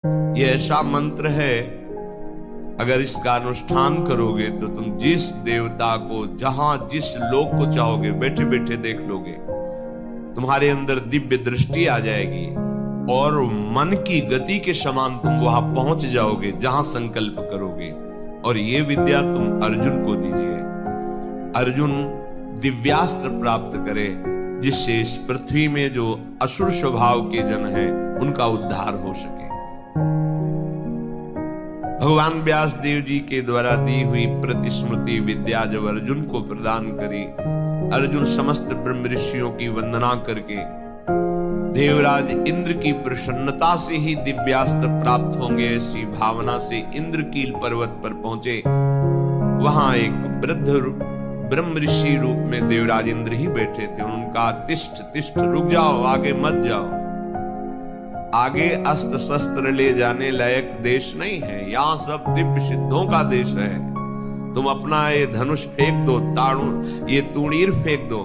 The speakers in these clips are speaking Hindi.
ये ऐसा मंत्र है, अगर इसका अनुष्ठान करोगे तो तुम जिस देवता को जहां जिस लोक को चाहोगे बैठे बैठे देख लोगे। तुम्हारे अंदर दिव्य दृष्टि आ जाएगी और मन की गति के समान तुम वहां पहुंच जाओगे जहां संकल्प करोगे। और ये विद्या तुम अर्जुन को दीजिए। अर्जुन दिव्यास्त्र प्राप्त करे, जिससे इस पृथ्वी में जो असुर स्वभाव के जन हैं उनका उद्धार हो सके। भगवान व्यास देव जी के द्वारा दी हुई प्रतिस्मृति विद्या जब अर्जुन को प्रदान करी, अर्जुन समस्त ब्रह्म ऋषियों की वंदना करके देवराज इंद्र की प्रसन्नता से ही दिव्यास्त्र प्राप्त होंगे ऐसी भावना से इंद्रकील पर्वत पर पहुंचे। वहां एक वृद्ध ब्रह्म ऋषि रूप में देवराज इंद्र ही बैठे थे। उनका तिष्ठ तिष्ठ, रुक जाओ, आगे मत जाओ। आगे अस्त्र शस्त्र ले जाने लायक देश नहीं है, यहां सब दिव्य सिद्धों का देश है। तुम अपना ये धनुष फेंक दो, ये तूणीर फेंक दो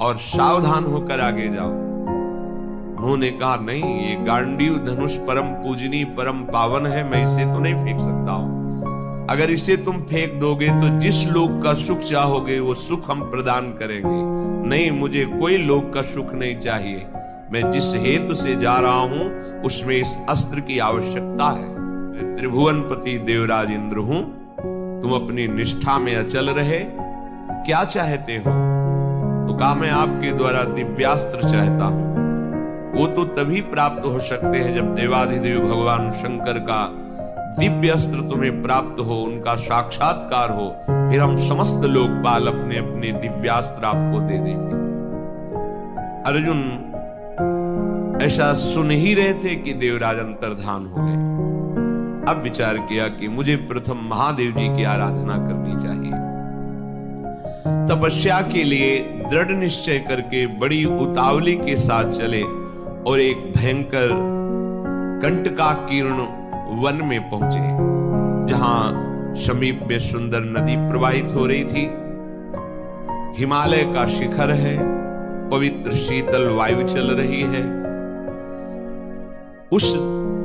और सावधान होकर आगे जाओ। उन्होंने कहा नहीं, ये गांडीव धनुष परम पूजनी परम पावन है, मैं इसे तो नहीं फेंक सकता हूं। अगर इसे तुम फेंक दोगे तो जिस लोक का सुख चाहोगे वो सुख हम प्रदान करेंगे। नहीं, मुझे कोई लोक का सुख नहीं चाहिए। मैं जिस हेतु से जा रहा हूं उसमें इस अस्त्र की आवश्यकता है। मैं त्रिभुवनपति देवराज इंद्र हूं, तुम अपनी निष्ठा में अचल रहे। क्या चाहते हो? तो कहा, मैं आपके द्वारा दिव्यास्त्र चाहता हूं। वो तो तभी प्राप्त हो सकते हैं जब देवाधिदेव भगवान शंकर का दिव्य अस्त्र तुम्हें प्राप्त हो, उनका साक्षात्कार हो, फिर हम समस्त लोकपाल अपने अपने दिव्यास्त्र आपको दे देंगे। अर्जुन ऐसा सुन ही रहे थे कि देवराज अंतर्धान हो गए। अब विचार किया कि मुझे प्रथम महादेव जी की आराधना करनी चाहिए। तपस्या के लिए दृढ़ निश्चय करके बड़ी उतावली के साथ चले और एक भयंकर कंटकाकीर्ण वन में पहुंचे, जहां समीप में सुंदर नदी प्रवाहित हो रही थी। हिमालय का शिखर है, पवित्र शीतल वायु चल रही है। उस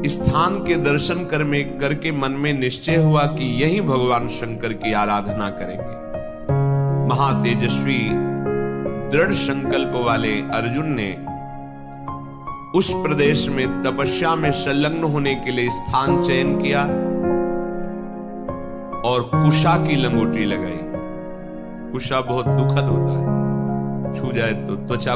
स्थान के दर्शन करके मन में निश्चय हुआ कि यही भगवान शंकर की आराधना करेंगे। महातेजस्वी दृढ़ संकल्प वाले अर्जुन ने उस प्रदेश में तपस्या में संलग्न होने के लिए स्थान चयन किया और कुशा की लंगोटी लगाई। कुशा बहुत दुखद होता है, छू जाए तो त्वचा